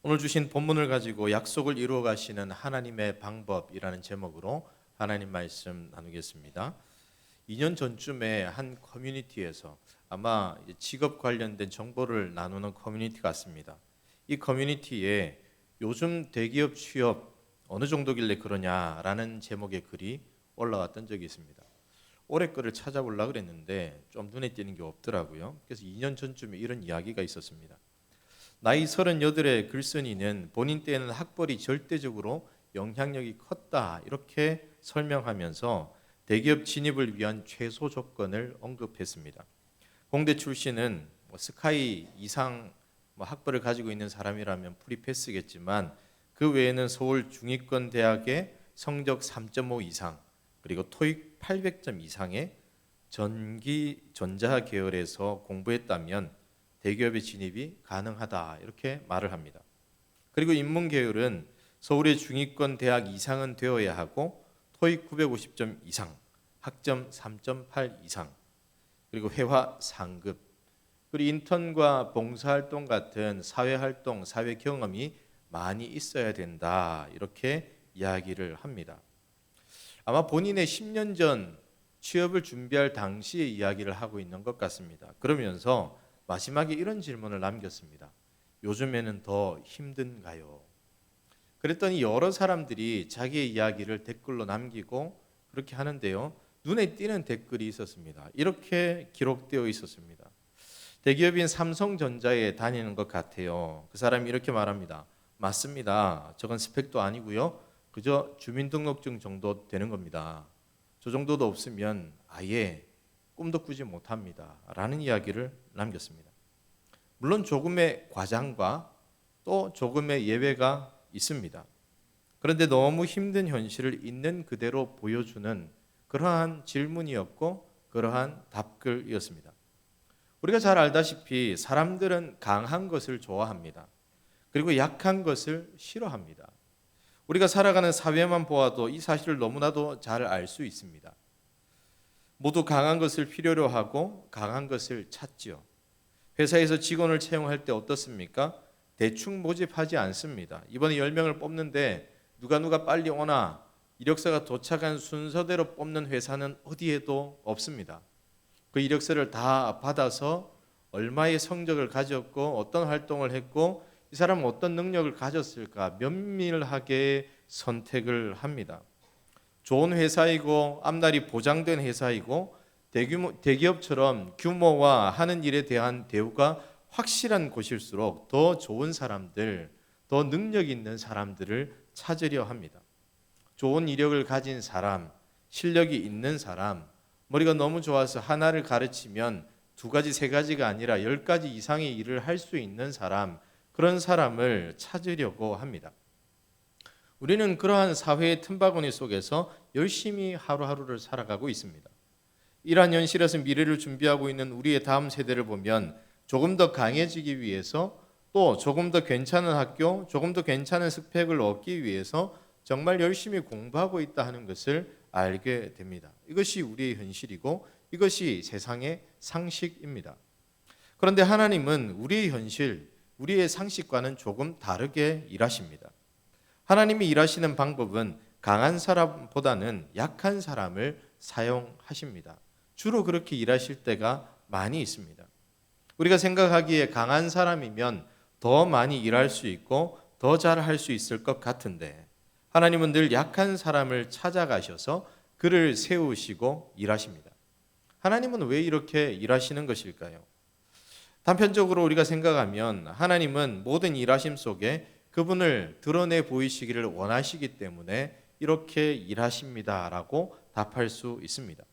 오늘 주신 본문을 가지고 약속을 이루어 가시는 하나님의 방법이라는 제목으로 하나님 말씀 나누겠습니다. 2년 전쯤에 한 커뮤니티에서 아마 직업 관련된 정보를 나누는 커뮤니티 같습니다. 이 커뮤니티에 요즘 대기업 취업 어느 정도길래 그러냐라는 제목의 글이 올라왔던 적이 있습니다. 올해 거를 찾아보려고 그랬는데 좀 눈에 띄는 게 없더라고요. 그래서 2년 전쯤에 이런 이야기가 있었습니다. 나이 38의 글쓴이는 본인 때에는 학벌이 절대적으로 영향력이 컸다 이렇게 설명하면서 대기업 진입을 위한 최소 조건을 언급했습니다. 공대 출신은 스카이 이상 학벌을 가지고 있는 사람이라면 프리패스겠지만 그 외에는 서울 중위권 대학의 성적 3.5 이상 그리고 토익 800점 이상의 전기 전자 계열에서 공부했다면 대기업의 진입이 가능하다 이렇게 말을 합니다. 그리고 인문계열은 서울의 중위권 대학 이상은 되어야 하고 토익 950점 이상, 학점 3.8 이상, 그리고 회화 상급, 그리고 인턴과 봉사활동 같은 사회활동, 사회 경험이 많이 있어야 된다 이렇게 이야기를 합니다. 아마 본인의 10년 전 취업을 준비할 당시의 이야기를 하고 있는 것 같습니다. 그러면서 마지막에 이런 질문을 남겼습니다. 요즘에는 더 힘든가요? 그랬더니 여러 사람들이 자기의 이야기를 댓글로 남기고 그렇게 하는데요. 눈에 띄는 댓글이 있었습니다. 이렇게 기록되어 있었습니다. 대기업인 삼성전자에 다니는 것 같아요. 그 사람이 이렇게 말합니다. 맞습니다. 저건 스펙도 아니고요. 그저 주민등록증 정도 되는 겁니다. 저 정도도 없으면 아예 꿈도 꾸지 못합니다. 라는 이야기를 남겼습니다. 물론 조금의 과장과 또 조금의 예외가 있습니다. 그런데 너무 힘든 현실을 있는 그대로 보여주는 그러한 질문이었고 그러한 답글이었습니다. 우리가 잘 알다시피 사람들은 강한 것을 좋아합니다. 그리고 약한 것을 싫어합니다. 우리가 살아가는 사회만 보아도 이 사실을 너무나도 잘 알 수 있습니다. 모두 강한 것을 필요로 하고 강한 것을 찾지요. 회사에서 직원을 채용할 때 어떻습니까? 대충 모집하지 않습니다. 이번에 10명을 뽑는데 누가 빨리 오나 이력서가 도착한 순서대로 뽑는 회사는 어디에도 없습니다. 그 이력서를 다 받아서 얼마의 성적을 가졌고 어떤 활동을 했고 이 사람은 어떤 능력을 가졌을까 면밀하게 선택을 합니다. 좋은 회사이고 앞날이 보장된 회사이고 대기업처럼 규모와 하는 일에 대한 대우가 확실한 곳일수록 더 좋은 사람들, 더 능력 있는 사람들을 찾으려 합니다. 좋은 이력을 가진 사람, 실력이 있는 사람, 머리가 너무 좋아서 하나를 가르치면 2가지, 3가지가 아니라 10가지 이상의 일을 할 수 있는 사람, 그런 사람을 찾으려고 합니다. 우리는 그러한 사회의 틈바구니 속에서 열심히 하루하루를 살아가고 있습니다. 이러한 현실에서 미래를 준비하고 있는 우리의 다음 세대를 보면 조금 더 강해지기 위해서 또 조금 더 괜찮은 학교, 조금 더 괜찮은 스펙을 얻기 위해서 정말 열심히 공부하고 있다 하는 것을 알게 됩니다. 이것이 우리의 현실이고 이것이 세상의 상식입니다. 그런데 하나님은 우리의 현실, 우리의 상식과는 조금 다르게 일하십니다. 하나님이 일하시는 방법은 강한 사람보다는 약한 사람을 사용하십니다. 주로 그렇게 일하실 때가 많이 있습니다. 우리가 생각하기에 강한 사람이면 더 많이 일할 수 있고 더 잘할 수 있을 것 같은데 하나님은 늘 약한 사람을 찾아가셔서 그를 세우시고 일하십니다. 하나님은 왜 이렇게 일하시는 것일까요? 단편적으로 우리가 생각하면 하나님은 모든 일하심 속에 그분을 드러내 보이시기를 원하시기 때문에 이렇게 일하십니다라고 답할 수 있습니다.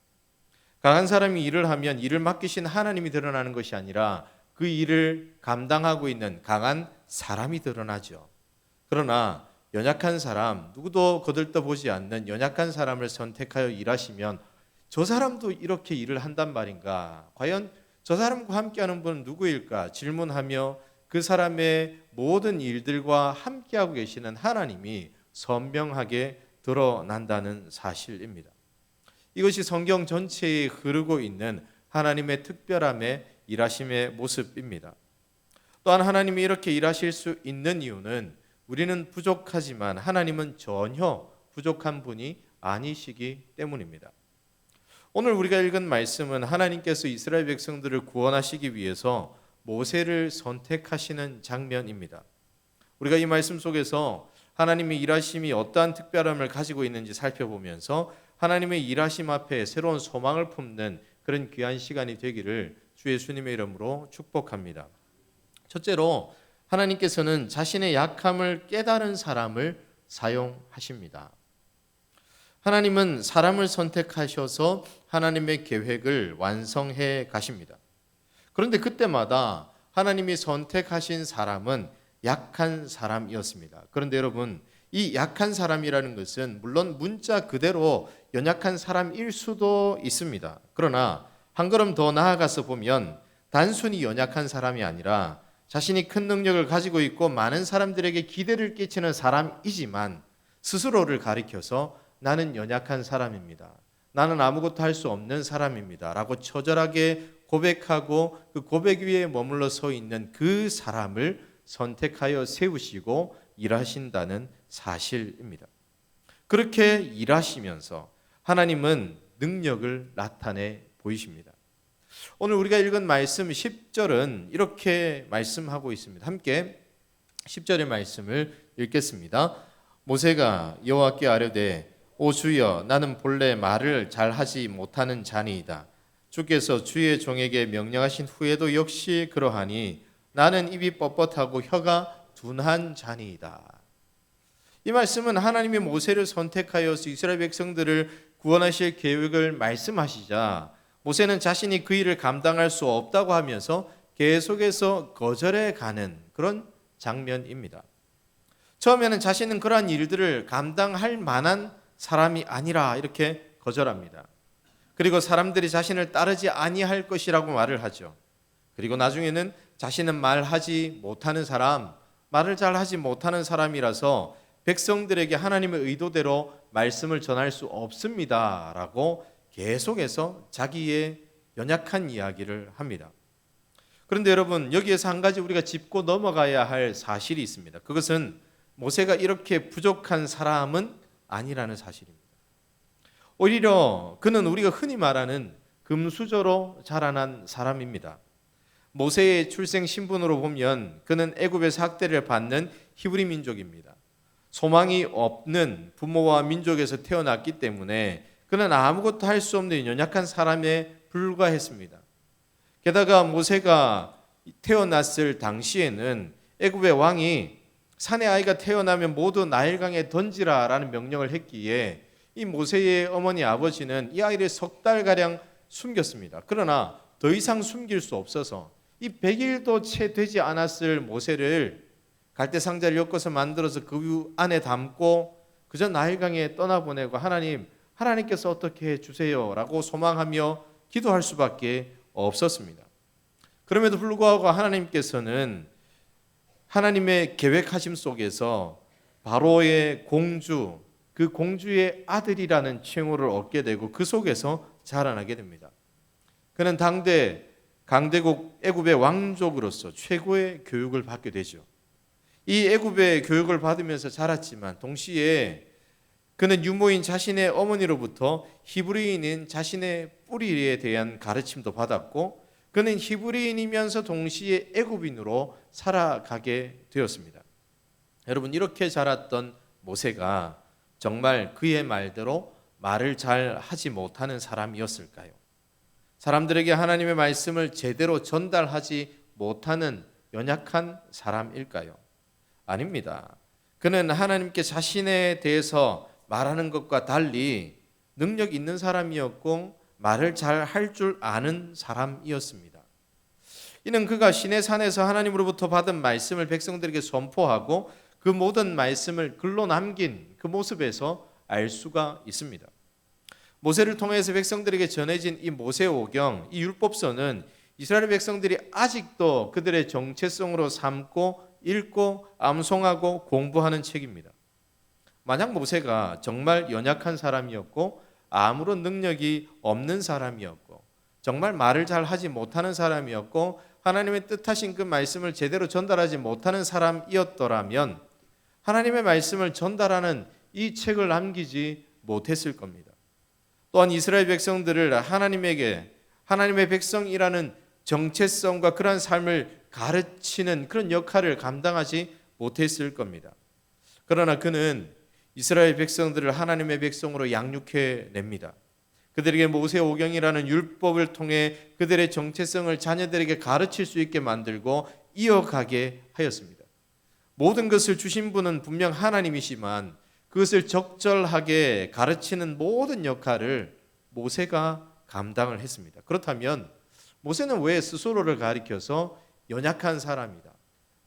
강한 사람이 일을 하면 일을 맡기신 하나님이 드러나는 것이 아니라 그 일을 감당하고 있는 강한 사람이 드러나죠. 그러나 연약한 사람, 누구도 거들떠보지 않는 연약한 사람을 선택하여 일하시면 저 사람도 이렇게 일을 한단 말인가? 과연 저 사람과 함께하는 분은 누구일까? 질문하며 그 사람의 모든 일들과 함께하고 계시는 하나님이 선명하게 드러난다는 사실입니다. 이것이 성경 전체에 흐르고 있는 하나님의 특별함의 일하심의 모습입니다. 또한 하나님이 이렇게 일하실 수 있는 이유는 우리는 부족하지만 하나님은 전혀 부족한 분이 아니시기 때문입니다. 오늘 우리가 읽은 말씀은 하나님께서 이스라엘 백성들을 구원하시기 위해서 모세를 선택하시는 장면입니다. 우리가 이 말씀 속에서 하나님의 일하심이 어떠한 특별함을 가지고 있는지 살펴보면서 하나님의 일하심 앞에 새로운 소망을 품는 그런 귀한 시간이 되기를 주 예수님의 이름으로 축복합니다. 첫째로 하나님께서는 자신의 약함을 깨달은 사람을 사용하십니다. 하나님은 사람을 선택하셔서 하나님의 계획을 완성해 가십니다. 그런데 그때마다 하나님이 선택하신 사람은 약한 사람이었습니다. 그런데 여러분, 이 약한 사람이라는 것은 물론 문자 그대로 연약한 사람일 수도 있습니다. 그러나 한 걸음 더 나아가서 보면 단순히 연약한 사람이 아니라 자신이 큰 능력을 가지고 있고 많은 사람들에게 기대를 끼치는 사람이지만 스스로를 가리켜서 나는 연약한 사람입니다. 나는 아무것도 할 수 없는 사람입니다. 라고 처절하게 고백하고 그 고백 위에 머물러 서 있는 그 사람을 선택하여 세우시고 일하신다는 사실입니다. 그렇게 일하시면서 하나님은 능력을 나타내 보이십니다. 오늘 우리가 읽은 말씀 10절은 이렇게 말씀하고 있습니다. 함께 10절의 말씀을 읽겠습니다. 모세가 여호와께 아뢰되 오 주여 나는 본래 말을 잘하지 못하는 자니이다. 주께서 주의 종에게 명령하신 후에도 역시 그러하니 나는 입이 뻣뻣하고 혀가 둔한 자니이다. 이 말씀은 하나님이 모세를 선택하여서 이스라엘 백성들을 구원하실 계획을 말씀하시자 모세는 자신이 그 일을 감당할 수 없다고 하면서 계속해서 거절해 가는 그런 장면입니다. 처음에는 자신은 그러한 일들을 감당할 만한 사람이 아니라 이렇게 거절합니다. 그리고 사람들이 자신을 따르지 아니할 것이라고 말을 하죠. 그리고 나중에는 자신은 말하지 못하는 사람, 말을 잘 하지 못하는 사람이라서 백성들에게 하나님의 의도대로 말씀을 전할 수 없습니다 라고 계속해서 자기의 연약한 이야기를 합니다. 그런데 여러분, 여기에서 한 가지 우리가 짚고 넘어가야 할 사실이 있습니다. 그것은 모세가 이렇게 부족한 사람은 아니라는 사실입니다. 오히려 그는 우리가 흔히 말하는 금수저로 자라난 사람입니다. 모세의 출생 신분으로 보면 그는 애굽에서 학대를 받는 히브리 민족입니다. 소망이 없는 부모와 민족에서 태어났기 때문에 그는 아무것도 할 수 없는 연약한 사람에 불과했습니다. 게다가 모세가 태어났을 당시에는 애굽의 왕이 산의 아이가 태어나면 모두 나일강에 던지라라는 명령을 했기에 이 모세의 어머니 아버지는 이 아이를 석 달가량 숨겼습니다. 그러나 더 이상 숨길 수 없어서 이 100일도 채 되지 않았을 모세를 갈대 상자를 엮어서 만들어서 그 안에 담고 그저 나일강에 떠나보내고 하나님께서 어떻게 해주세요 라고 소망하며 기도할 수밖에 없었습니다. 그럼에도 불구하고 하나님께서는 하나님의 계획하심 속에서 바로의 공주, 그 공주의 아들이라는 칭호를 얻게 되고 그 속에서 자라나게 됩니다. 그는 당대 강대국 애굽의 왕족으로서 최고의 교육을 받게 되죠. 이 애굽의 교육을 받으면서 자랐지만 동시에 그는 유모인 자신의 어머니로부터 히브리인인 자신의 뿌리에 대한 가르침도 받았고 그는 히브리인이면서 동시에 애굽인으로 살아가게 되었습니다. 여러분, 이렇게 자랐던 모세가 정말 그의 말대로 말을 잘 하지 못하는 사람이었을까요? 사람들에게 하나님의 말씀을 제대로 전달하지 못하는 연약한 사람일까요? 아닙니다. 그는 하나님께 자신에 대해서 말하는 것과 달리 능력 있는 사람이었고 말을 잘 할 줄 아는 사람이었습니다. 이는 그가 시내산에서 하나님으로부터 받은 말씀을 백성들에게 선포하고 그 모든 말씀을 글로 남긴 그 모습에서 알 수가 있습니다. 모세를 통해서 백성들에게 전해진 이 모세오경, 이 율법서는 이스라엘 백성들이 아직도 그들의 정체성으로 삼고 읽고 암송하고 공부하는 책입니다. 만약 모세가 정말 연약한 사람이었고 아무런 능력이 없는 사람이었고 정말 말을 잘 하지 못하는 사람이었고 하나님의 뜻하신 그 말씀을 제대로 전달하지 못하는 사람이었더라면 하나님의 말씀을 전달하는 이 책을 남기지 못했을 겁니다. 또한 이스라엘 백성들을 하나님의 백성이라는 정체성과 그러한 삶을 가르치는 그런 역할을 감당하지 못했을 겁니다. 그러나 그는 이스라엘 백성들을 하나님의 백성으로 양육해 냅니다. 그들에게 모세오경이라는 율법을 통해 그들의 정체성을 자녀들에게 가르칠 수 있게 만들고 이어가게 하였습니다. 모든 것을 주신 분은 분명 하나님이시만 그것을 적절하게 가르치는 모든 역할을 모세가 감당을 했습니다. 그렇다면 모세는 왜 스스로를 가리켜서 연약한 사람이다,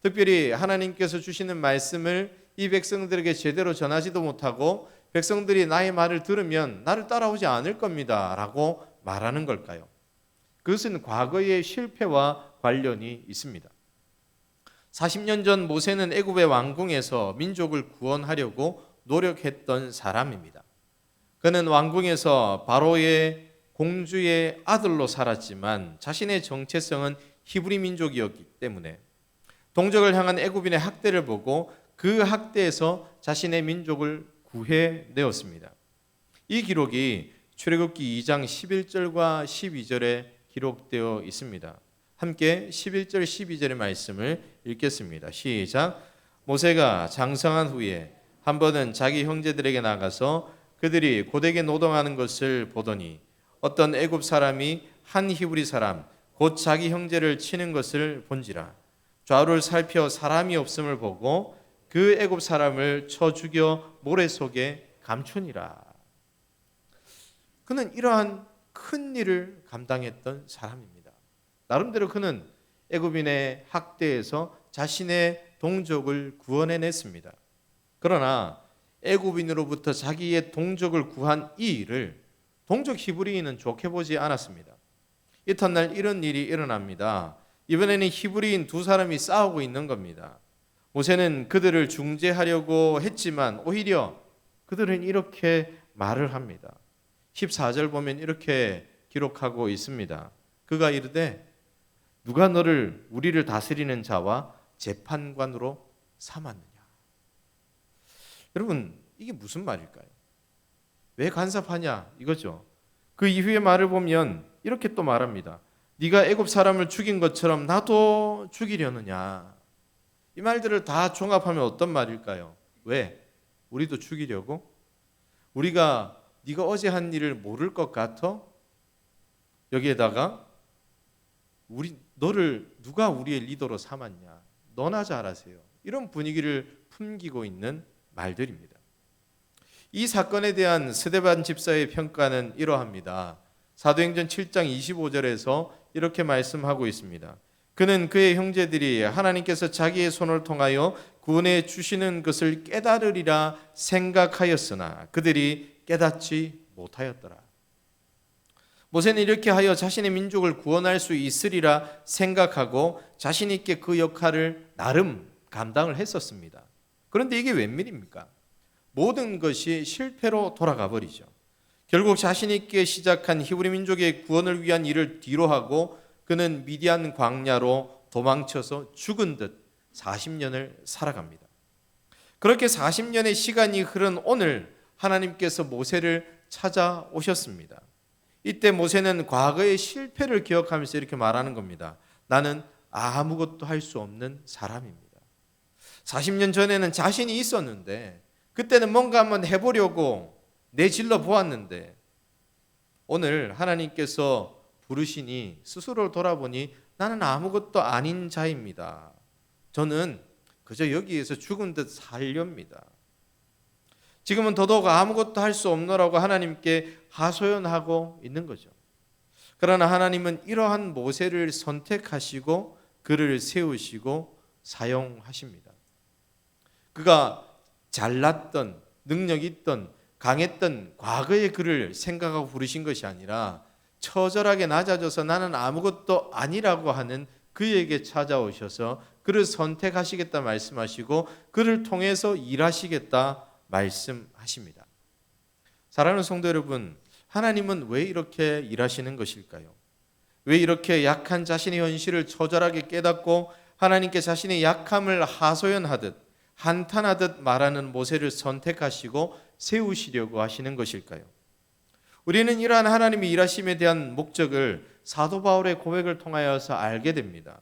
특별히 하나님께서 주시는 말씀을 이 백성들에게 제대로 전하지도 못하고 백성들이 나의 말을 들으면 나를 따라오지 않을 겁니다 라고 말하는 걸까요? 그것은 과거의 실패와 관련이 있습니다. 40년 전 모세는 애굽의 왕궁에서 민족을 구원하려고 노력했던 사람입니다. 그는 왕궁에서 바로의 공주의 아들로 살았지만 자신의 정체성은 히브리 민족이었기 때문에 동족을 향한 애굽인의 학대를 보고 그 학대에서 자신의 민족을 구해내었습니다. 이 기록이 출애굽기 2장 11절과 12절에 기록되어 있습니다. 함께 11절 12절의 말씀을 읽겠습니다. 시작. 모세가 장성한 후에 한 번은 자기 형제들에게 나가서 그들이 고되게 노동하는 것을 보더니 어떤 애굽 사람이 한 히브리 사람 곧 자기 형제를 치는 것을 본지라. 좌우를 살펴 사람이 없음을 보고 그 애굽 사람을 쳐 죽여 모래 속에 감추니라. 그는 이러한 큰 일을 감당했던 사람입니다. 나름대로 그는 애굽인의 학대에서 자신의 동족을 구원해냈습니다. 그러나 애굽인으로부터 자기의 동족을 구한 이 일을 동족 히브리인은 좋게 보지 않았습니다. 이튿날 이런 일이 일어납니다. 이번에는 히브리인 두 사람이 싸우고 있는 겁니다. 모세는 그들을 중재하려고 했지만 오히려 그들은 이렇게 말을 합니다. 14절 보면 이렇게 기록하고 있습니다. 그가 이르되 누가 너를 우리를 다스리는 자와 재판관으로 삼았느냐. 여러분, 이게 무슨 말일까요? 왜 간섭하냐 이거죠. 그 이후의 말을 보면 이렇게 또 말합니다. 네가 애굽 사람을 죽인 것처럼 나도 죽이려느냐. 이 말들을 다 종합하면 어떤 말일까요? 왜? 우리도 죽이려고? 우리가 네가 어제 한 일을 모를 것 같아? 여기에다가 너를 누가 우리의 리더로 삼았냐? 너나 잘하세요. 이런 분위기를 풍기고 있는 말들입니다. 이 사건에 대한 스데반 집사의 평가는 이러합니다. 사도행전 7장 25절에서 이렇게 말씀하고 있습니다. 그는 그의 형제들이 하나님께서 자기의 손을 통하여 구원해 주시는 것을 깨달으리라 생각하였으나 그들이 깨닫지 못하였더라. 모세는 이렇게 하여 자신의 민족을 구원할 수 있으리라 생각하고 자신 있게 그 역할을 나름 감당을 했었습니다. 그런데 이게 웬일입니까? 모든 것이 실패로 돌아가 버리죠. 결국 자신 있게 시작한 히브리 민족의 구원을 위한 일을 뒤로하고 그는 미디안 광야로 도망쳐서 죽은 듯 40년을 살아갑니다. 그렇게 40년의 시간이 흐른 오늘 하나님께서 모세를 찾아오셨습니다. 이때 모세는 과거의 실패를 기억하면서 이렇게 말하는 겁니다. 나는 아무것도 할 수 없는 사람입니다. 40년 전에는 자신이 있었는데 그때는 뭔가 한번 해보려고 내질러 보았는데 오늘 하나님께서 부르시니 스스로를 돌아보니 나는 아무것도 아닌 자입니다. 저는 그저 여기에서 죽은 듯 살렵니다. 지금은 더더욱 아무것도 할 수 없노라고 하나님께 하소연하고 있는 거죠. 그러나 하나님은 이러한 모세를 선택하시고 그를 세우시고 사용하십니다. 그가 잘났던, 능력 있던, 강했던 과거의 그를 생각하고 부르신 것이 아니라 처절하게 낮아져서 나는 아무것도 아니라고 하는 그에게 찾아오셔서 그를 선택하시겠다 말씀하시고 그를 통해서 일하시겠다 말씀하십니다. 사랑하는 성도 여러분, 하나님은 왜 이렇게 일하시는 것일까요? 왜 이렇게 약한 자신의 현실을 처절하게 깨닫고 하나님께 자신의 약함을 하소연하듯 한탄하듯 말하는 모세를 선택하시고 세우시려고 하시는 것일까요? 우리는 이러한 하나님의 일하심에 대한 목적을 사도 바울의 고백을 통하여서 알게 됩니다.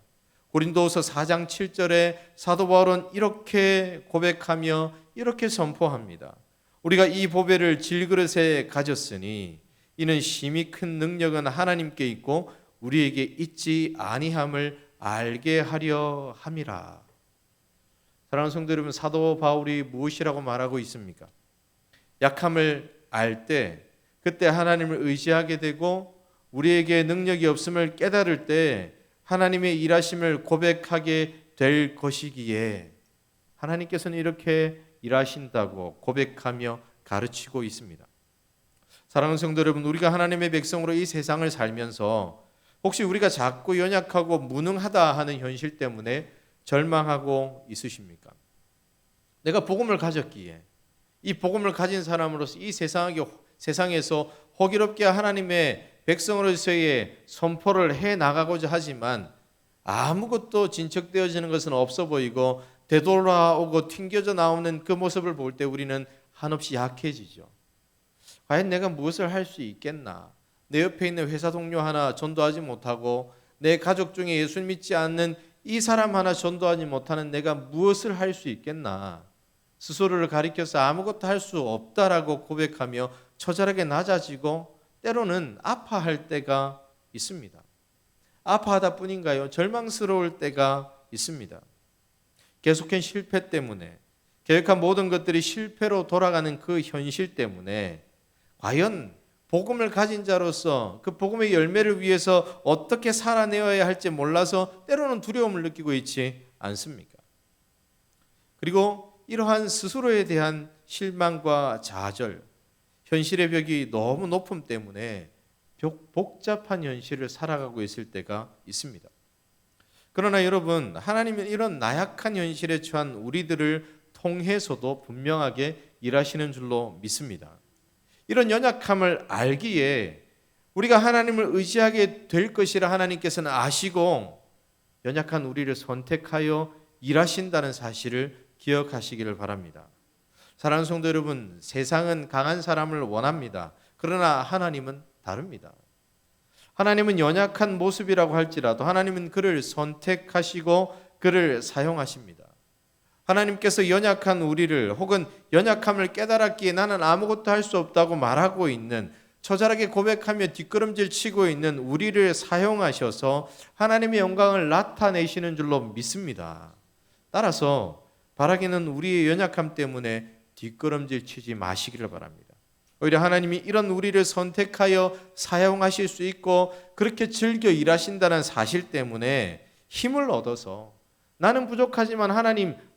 고린도후서 4장 7절에 사도 바울은 이렇게 고백하며 이렇게 선포합니다. 우리가 이 보배를 질그릇에 가졌으니 이는 심히 큰 능력은 하나님께 있고 우리에게 있지 아니함을 알게 하려 함이라. 사랑하는 성도 여러분, 사도 바울이 무엇이라고 말하고 있습니까? 약함을 알 때, 그때 하나님을 의지하게 되고 우리에게 능력이 없음을 깨달을 때 하나님의 일하심을 고백하게 될 것이기에 하나님께서는 이렇게 일하신다고 고백하며 가르치고 있습니다. 사랑하는 성도 여러분, 우리가 하나님의 백성으로 이 세상을 살면서 혹시 우리가 작고 연약하고 무능하다 하는 현실 때문에 절망하고 있으십니까? 내가 복음을 가졌기에 이 복음을 가진 사람으로서 이 세상에서 호기롭게 하나님의 백성으로서의 선포를 해 나가고자 하지만 아무것도 진척되어지는 것은 없어 보이고 되돌아오고 튕겨져 나오는 그 모습을 볼 때 우리는 한없이 약해지죠. 과연 내가 무엇을 할 수 있겠나? 내 옆에 있는 회사 동료 하나 전도하지 못하고 내 가족 중에 예수 믿지 않는 이 사람 하나 전도하지 못하는 내가 무엇을 할 수 있겠나? 스스로를 가리켜서 아무것도 할 수 없다라고 고백하며 처절하게 낮아지고 때로는 아파할 때가 있습니다. 아파하다 뿐인가요? 절망스러울 때가 있습니다. 계속한 실패 때문에 계획한 모든 것들이 실패로 돌아가는 그 현실 때문에 과연 복음을 가진 자로서 그 복음의 열매를 위해서 어떻게 살아내어야 할지 몰라서 때로는 두려움을 느끼고 있지 않습니까? 그리고 이러한 스스로에 대한 실망과 좌절, 현실의 벽이 너무 높음 때문에 복잡한 현실을 살아가고 있을 때가 있습니다. 그러나 여러분, 하나님은 이런 나약한 현실에 처한 우리들을 통해서도 분명하게 일하시는 줄로 믿습니다. 이런 연약함을 알기에 우리가 하나님을 의지하게 될 것이라 하나님께서는 아시고 연약한 우리를 선택하여 일하신다는 사실을 기억하시기를 바랍니다. 사랑하는 성도 여러분, 세상은 강한 사람을 원합니다. 그러나 하나님은 다릅니다. 하나님은 연약한 모습이라고 할지라도 하나님은 그를 선택하시고 그를 사용하십니다. 하나님께서 연약한 우리를 혹은 연약함을 깨달았기에 나는 아무것도 할 수 없다고 말하고 있는 처절하게 고백하며 뒷걸음질 치고 있는 우리를 사용하셔서 하나님의 영광을 나타내시는 줄로 믿습니다. 따라서 바라기는 우리의 연약함 때문에 뒷걸음질 치지 마시기를 바랍니다. 오히려 하나님이 이런 우리를 선택하여 사용하실 수 있고 그렇게 즐겨 일하신다는 사실 때문에 힘을 얻어서 나는 부족하지만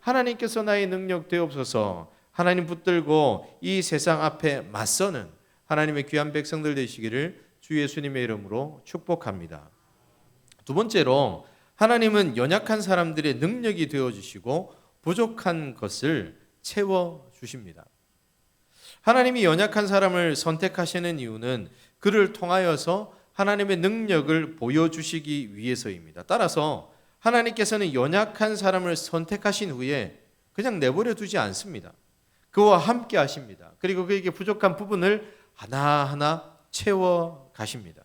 하나님께서 나의 능력 되옵소서, 하나님 붙들고 이 세상 앞에 맞서는 하나님의 귀한 백성들 되시기를 주 예수님의 이름으로 축복합니다. 두 번째로, 하나님은 연약한 사람들의 능력이 되어주시고 부족한 것을 채워주십니다. 하나님이 연약한 사람을 선택하시는 이유는 그를 통하여서 하나님의 능력을 보여주시기 위해서입니다. 따라서 하나님께서는 연약한 사람을 선택하신 후에 그냥 내버려 두지 않습니다. 그와 함께 하십니다. 그리고 그에게 부족한 부분을 하나하나 채워 가십니다.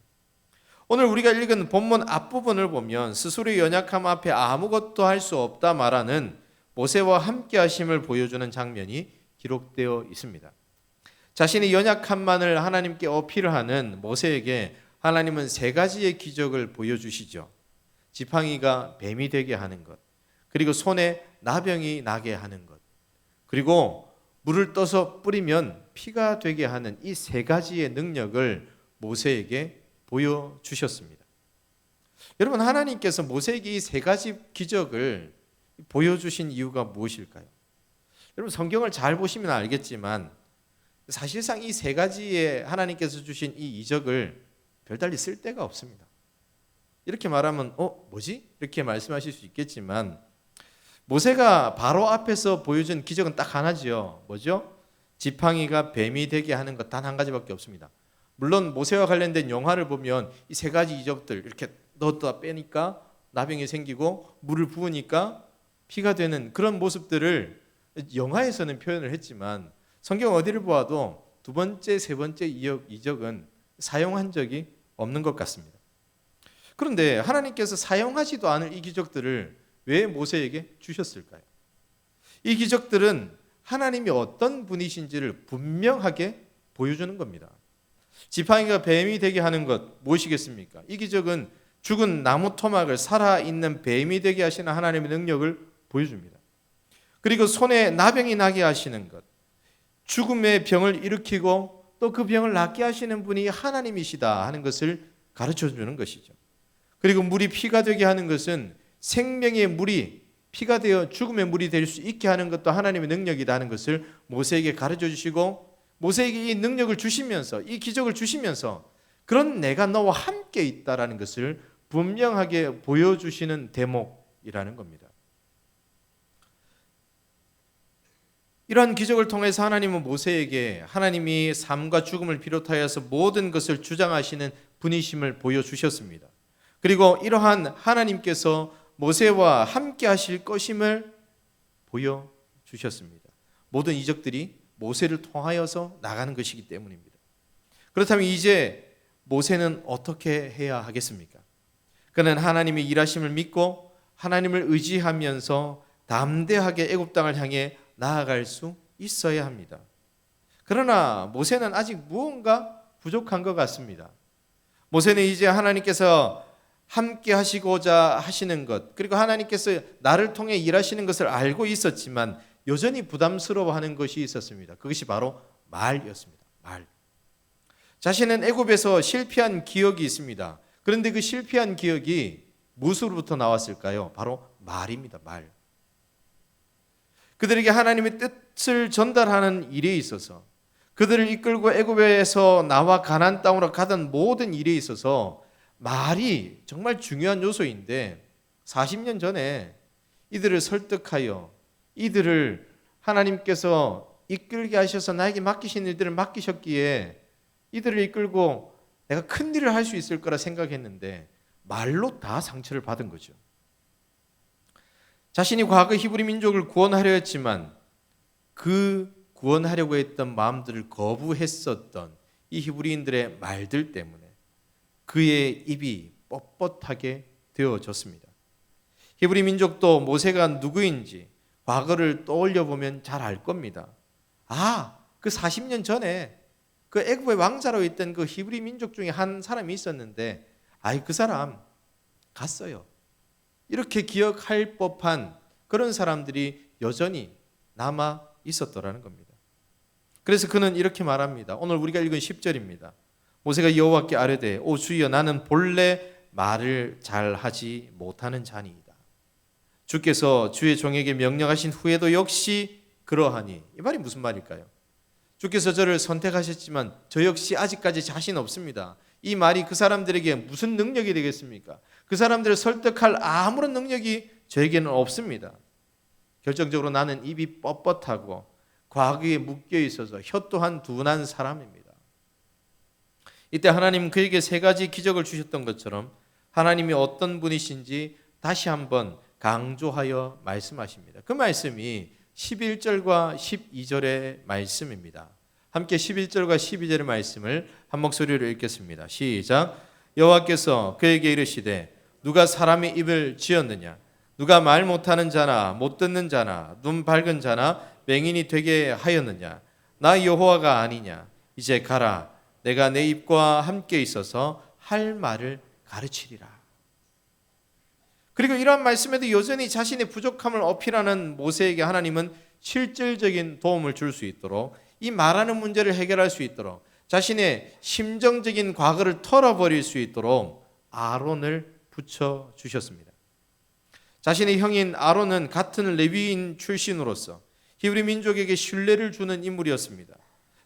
오늘 우리가 읽은 본문 앞부분을 보면 스스로의 연약함 앞에 아무것도 할 수 없다 말하는 모세와 함께 하심을 보여주는 장면이 기록되어 있습니다. 자신의 연약함만을 하나님께 어필하는 모세에게 하나님은 세 가지의 기적을 보여주시죠. 지팡이가 뱀이 되게 하는 것, 그리고 손에 나병이 나게 하는 것, 그리고 물을 떠서 뿌리면 피가 되게 하는 이 세 가지의 능력을 모세에게 보여주셨습니다. 여러분, 하나님께서 모세에게 이 세 가지 기적을 보여주신 이유가 무엇일까요? 여러분, 성경을 잘 보시면 알겠지만 사실상 이 세 가지의 하나님께서 주신 이 이적을 별달리 쓸 데가 없습니다. 이렇게 말하면 뭐지? 이렇게 말씀하실 수 있겠지만 모세가 바로 앞에서 보여준 기적은 딱 하나지요. 뭐죠? 지팡이가 뱀이 되게 하는 것 단 한 가지밖에 없습니다. 물론 모세와 관련된 영화를 보면 이 세 가지 이적들 이렇게 넣었다 빼니까 나병이 생기고 물을 부으니까 피가 되는 그런 모습들을 영화에서는 표현을 했지만 성경 어디를 보아도 두 번째, 세 번째 이적은 사용한 적이 없는 것 같습니다. 그런데 하나님께서 사용하지도 않을 이 기적들을 왜 모세에게 주셨을까요? 이 기적들은 하나님이 어떤 분이신지를 분명하게 보여주는 겁니다. 지팡이가 뱀이 되게 하는 것 무엇이겠습니까? 이 기적은 죽은 나무 토막을 살아있는 뱀이 되게 하시는 하나님의 능력을 보여줍니다. 그리고 손에 나병이 나게 하시는 것, 죽음의 병을 일으키고 또 그 병을 낫게 하시는 분이 하나님이시다 하는 것을 가르쳐 주는 것이죠. 그리고 물이 피가 되게 하는 것은 생명의 물이 피가 되어 죽음의 물이 될 수 있게 하는 것도 하나님의 능력이다 하는 것을 모세에게 가르쳐 주시고, 모세에게 이 능력을 주시면서 이 기적을 주시면서 그런 내가 너와 함께 있다라는 것을 분명하게 보여주시는 대목이라는 겁니다. 이러한 기적을 통해서 하나님은 모세에게 하나님이 삶과 죽음을 비롯하여서 모든 것을 주장하시는 분이심을 보여주셨습니다. 그리고 이러한 하나님께서 모세와 함께 하실 것임을 보여주셨습니다. 모든 이적들이 모세를 통하여서 나가는 것이기 때문입니다. 그렇다면 이제 모세는 어떻게 해야 하겠습니까? 그는 하나님의 일하심을 믿고 하나님을 의지하면서 담대하게 애굽 땅을 향해 나아갈 수 있어야 합니다. 그러나 모세는 아직 무언가 부족한 것 같습니다. 모세는 이제 하나님께서 함께 하시고자 하시는 것, 그리고 하나님께서 나를 통해 일하시는 것을 알고 있었지만 여전히 부담스러워하는 것이 있었습니다. 그것이 바로 말이었습니다. 말. 자신은 애굽에서 실패한 기억이 있습니다. 그런데 그 실패한 기억이 무엇으로부터 나왔을까요? 바로 말입니다. 말. 그들에게 하나님의 뜻을 전달하는 일에 있어서, 그들을 이끌고 애굽에서 나와 가나안 땅으로 가던 모든 일에 있어서 말이 정말 중요한 요소인데 40년 전에 이들을 설득하여 이들을 하나님께서 이끌게 하셔서 나에게 맡기신 일들을 맡기셨기에 이들을 이끌고 내가 큰 일을 할 수 있을 거라 생각했는데 말로 다 상처를 받은 거죠. 자신이 과거 히브리 민족을 구원하려 했지만 그 구원하려고 했던 마음들을 거부했었던 이 히브리인들의 말들 때문에 그의 입이 뻣뻣하게 되어졌습니다. 히브리 민족도 모세가 누구인지 과거를 떠올려 보면 잘 알 겁니다. 그 40년 전에 그 애굽의 왕자로 있던 그 히브리 민족 중에 한 사람이 있었는데 그 사람 갔어요. 이렇게 기억할 법한 그런 사람들이 여전히 남아 있었더라는 겁니다. 그래서 그는 이렇게 말합니다. 오늘 우리가 읽은 10절입니다. 모세가 여호와께 아뢰되 오 주여 나는 본래 말을 잘하지 못하는 자니이다. 주께서 주의 종에게 명령하신 후에도 역시 그러하니. 이 말이 무슨 말일까요? 주께서 저를 선택하셨지만 저 역시 아직까지 자신 없습니다. 이 말이 그 사람들에게 무슨 능력이 되겠습니까? 그 사람들을 설득할 아무런 능력이 저에게는 없습니다. 결정적으로 나는 입이 뻣뻣하고 과거에 묶여 있어서 혀 또한 둔한 사람입니다. 이때 하나님은 그에게 세 가지 기적을 주셨던 것처럼 하나님이 어떤 분이신지 다시 한번 강조하여 말씀하십니다. 그 말씀이 11절과 12절의 말씀입니다. 함께 11절과 12절의 말씀을 한 목소리로 읽겠습니다. 시작. 여호와께서 그에게 이르시되 누가 사람의 입을 지었느냐? 누가 말 못하는 자나 못 듣는 자나 눈 밝은 자나 맹인이 되게 하였느냐? 나 여호와가 아니냐? 이제 가라. 내가 내 입과 함께 있어서 할 말을 가르치리라. 그리고 이러한 말씀에도 여전히 자신의 부족함을 어필하는 모세에게 하나님은 실질적인 도움을 줄 수 있도록, 이 말하는 문제를 해결할 수 있도록, 자신의 심정적인 과거를 털어버릴 수 있도록 아론을 붙여주셨습니다. 자신의 형인 아론은 같은 레위인 출신으로서 히브리 민족에게 신뢰를 주는 인물이었습니다.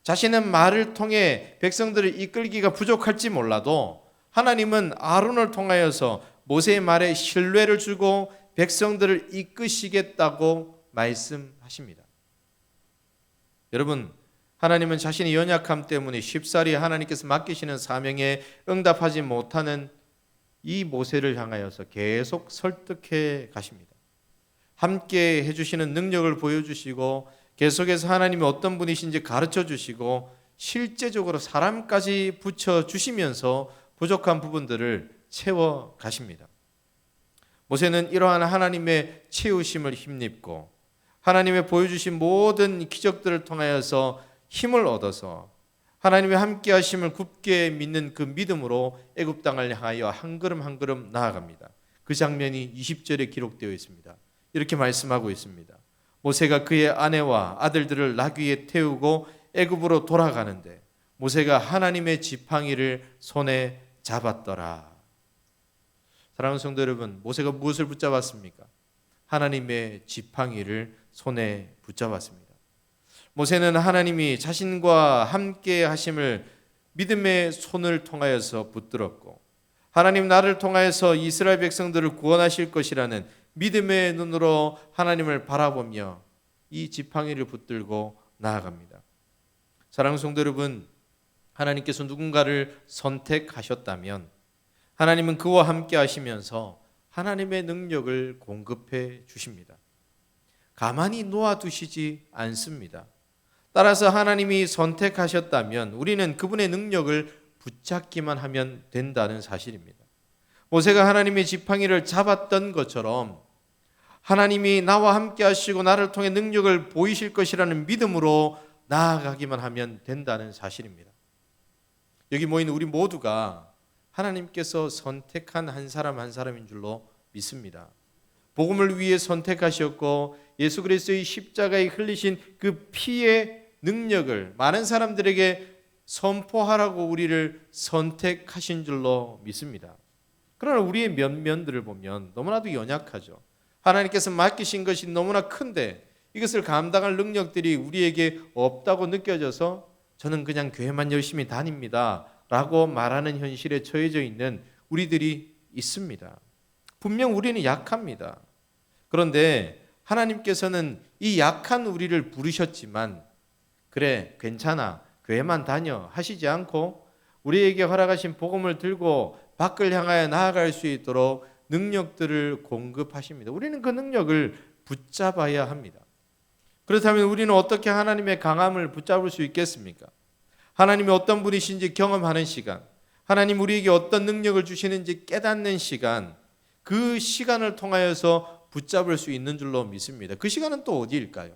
자신은 말을 통해 백성들을 이끌기가 부족할지 몰라도 하나님은 아론을 통하여서 모세의 말에 신뢰를 주고 백성들을 이끄시겠다고 말씀하십니다. 여러분, 하나님은 자신의 연약함 때문에 쉽사리 하나님께서 맡기시는 사명에 응답하지 못하는 이 모세를 향하여서 계속 설득해 가십니다. 함께 해주시는 능력을 보여주시고 계속해서 하나님이 어떤 분이신지 가르쳐 주시고 실제적으로 사람까지 붙여주시면서 부족한 부분들을 채워 가십니다. 모세는 이러한 하나님의 채우심을 힘입고 하나님의 보여주신 모든 기적들을 통하여서 힘을 얻어서 하나님의 함께 하심을 굳게 믿는 그 믿음으로 애굽 땅을 향하여 한 걸음 한 걸음 나아갑니다. 그 장면이 20절에 기록되어 있습니다. 이렇게 말씀하고 있습니다. 모세가 그의 아내와 아들들을 나귀에 태우고 애굽으로 돌아가는데 모세가 하나님의 지팡이를 손에 잡았더라. 사랑하는 성도 여러분, 모세가 무엇을 붙잡았습니까? 하나님의 지팡이를 손에 붙잡았습니다. 모세는 하나님이 자신과 함께 하심을 믿음의 손을 통하여서 붙들었고 하나님 나를 통하여서 이스라엘 백성들을 구원하실 것이라는 믿음의 눈으로 하나님을 바라보며 이 지팡이를 붙들고 나아갑니다. 사랑하는 성도 여러분, 하나님께서 누군가를 선택하셨다면 하나님은 그와 함께 하시면서 하나님의 능력을 공급해 주십니다. 가만히 놓아두시지 않습니다. 따라서 하나님이 선택하셨다면 우리는 그분의 능력을 붙잡기만 하면 된다는 사실입니다. 모세가 하나님의 지팡이를 잡았던 것처럼 하나님이 나와 함께 하시고 나를 통해 능력을 보이실 것이라는 믿음으로 나아가기만 하면 된다는 사실입니다. 여기 모인 우리 모두가 하나님께서 선택한 한 사람 한 사람인 줄로 믿습니다. 복음을 위해 선택하셨고 예수 그리스도의 십자가에 흘리신 그 피의 능력을 많은 사람들에게 선포하라고 우리를 선택하신 줄로 믿습니다. 그러나 우리의 면면들을 보면 너무나도 연약하죠. 하나님께서 맡기신 것이 너무나 큰데 이것을 감당할 능력들이 우리에게 없다고 느껴져서 저는 그냥 교회만 열심히 다닙니다 라고 말하는 현실에 처해져 있는 우리들이 있습니다. 분명 우리는 약합니다. 그런데 하나님께서는 이 약한 우리를 부르셨지만 그래 괜찮아 교회만 다녀 하시지 않고 우리에게 허락하신 복음을 들고 밖을 향하여 나아갈 수 있도록 능력들을 공급하십니다. 우리는 그 능력을 붙잡아야 합니다. 그렇다면 우리는 어떻게 하나님의 강함을 붙잡을 수 있겠습니까? 하나님이 어떤 분이신지 경험하는 시간, 하나님 우리에게 어떤 능력을 주시는지 깨닫는 시간, 그 시간을 통하여서 붙잡을 수 있는 줄로 믿습니다. 그 시간은 또 어디일까요?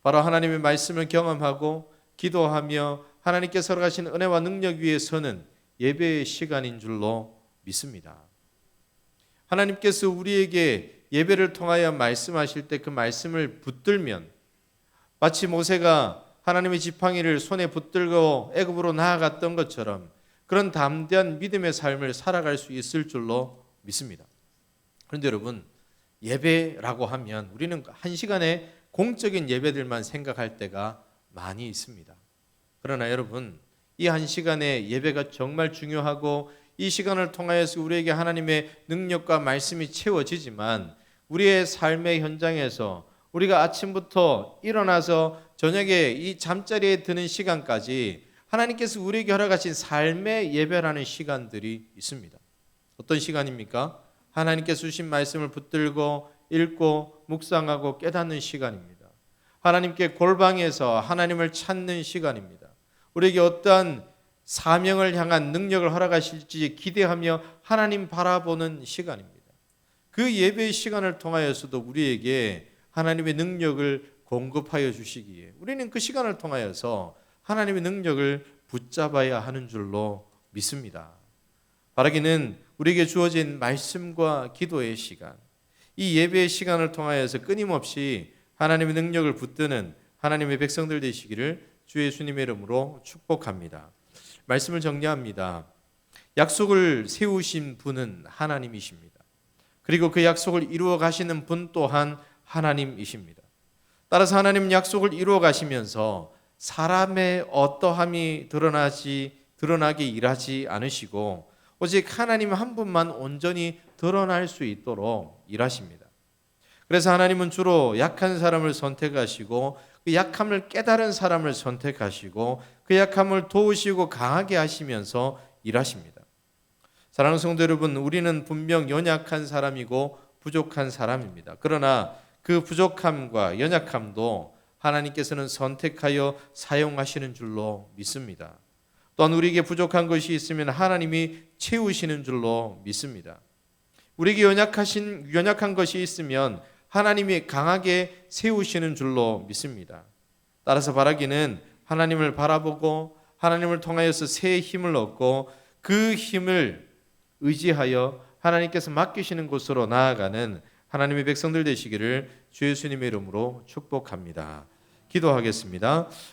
바로 하나님의 말씀을 경험하고 기도하며 하나님께서 허락하신 은혜와 능력 위에 서는 예배의 시간인 줄로 믿습니다. 하나님께서 우리에게 예배를 통하여 말씀하실 때 그 말씀을 붙들면 마치 모세가 하나님의 지팡이를 손에 붙들고 애굽으로 나아갔던 것처럼 그런 담대한 믿음의 삶을 살아갈 수 있을 줄로 믿습니다. 그런데 여러분, 예배라고 하면 우리는 한 시간에 공적인 예배들만 생각할 때가 많이 있습니다. 그러나 여러분, 이 한 시간의 예배가 정말 중요하고 이 시간을 통하여서 우리에게 하나님의 능력과 말씀이 채워지지만 우리의 삶의 현장에서 우리가 아침부터 일어나서 저녁에 이 잠자리에 드는 시간까지 하나님께서 우리에게 허락하신 삶의 예배라는 시간들이 있습니다. 어떤 시간입니까? 하나님께서 주신 말씀을 붙들고 읽고 묵상하고 깨닫는 시간입니다. 하나님께 골방에서 하나님을 찾는 시간입니다. 우리에게 어떠한 사명을 향한 능력을 허락하실지 기대하며 하나님 바라보는 시간입니다. 그 예배의 시간을 통하여서도 우리에게 하나님의 능력을 공급하여 주시기에 우리는 그 시간을 통하여서 하나님의 능력을 붙잡아야 하는 줄로 믿습니다. 바라기는 우리에게 주어진 말씀과 기도의 시간, 이 예배의 시간을 통하여서 끊임없이 하나님의 능력을 붙드는 하나님의 백성들 되시기를 주 예수님의 이름으로 축복합니다. 말씀을 정리합니다. 약속을 세우신 분은 하나님이십니다. 그리고 그 약속을 이루어 가시는 분 또한 하나님이십니다. 따라서 하나님은 약속을 이루어 가시면서 사람의 어떠함이 드러나게 일하지 않으시고 오직 하나님 한 분만 온전히 드러날 수 있도록 일하십니다. 그래서 하나님은 주로 약한 사람을 선택하시고 그 약함을 깨달은 사람을 선택하시고 그 약함을 도우시고 강하게 하시면서 일하십니다. 사랑하는 성도 여러분, 우리는 분명 연약한 사람이고 부족한 사람입니다. 그러나 그 부족함과 연약함도 하나님께서는 선택하여 사용하시는 줄로 믿습니다. 또한 우리에게 부족한 것이 있으면 하나님이 채우시는 줄로 믿습니다. 우리에게 연약한 것이 있으면 하나님이 강하게 세우시는 줄로 믿습니다. 따라서 바라기는 하나님을 바라보고 하나님을 통하여서 새 힘을 얻고 그 힘을 의지하여 하나님께서 맡기시는 곳으로 나아가는 하나님의 백성들 되시기를 주 예수님의 이름으로 축복합니다. 기도하겠습니다.